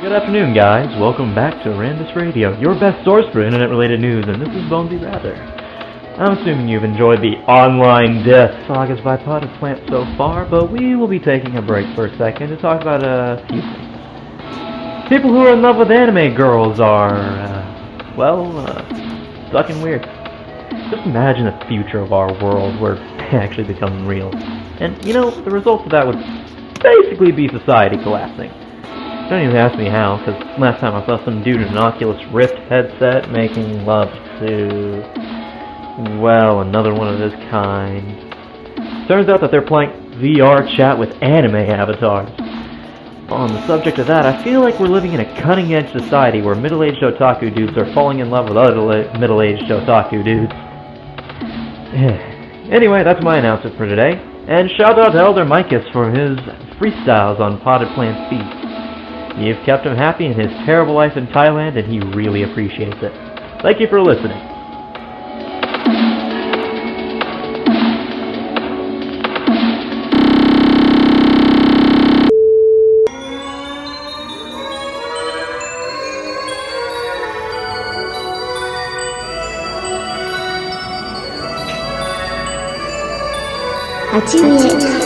Good afternoon, guys. Welcome back to Randus Radio, your best source for internet-related news, and this is Bonesy Rather. I'm assuming you've enjoyed the online death sagas by Potted Plant so far, but we will be taking a break for a second to talk about a few things. People who are in love with anime girls are, sucking weird. Just imagine a future of our world where they actually become real. And, the result of that would basically be society collapsing. Don't even ask me how, because last time I saw some dude in an Oculus Rift headset making love to, another one of his kind. Turns out that they're playing VR chat with anime avatars. On the subject of that, I feel like we're living in a cutting-edge society where middle-aged otaku dudes are falling in love with other middle-aged otaku dudes. Anyway, that's my announcement for today. And shout out to Elder Micus for his freestyles on Potted Plant's feed. You've kept him happy in his terrible life in Thailand, and he really appreciates it. Thank you for listening. Ultimate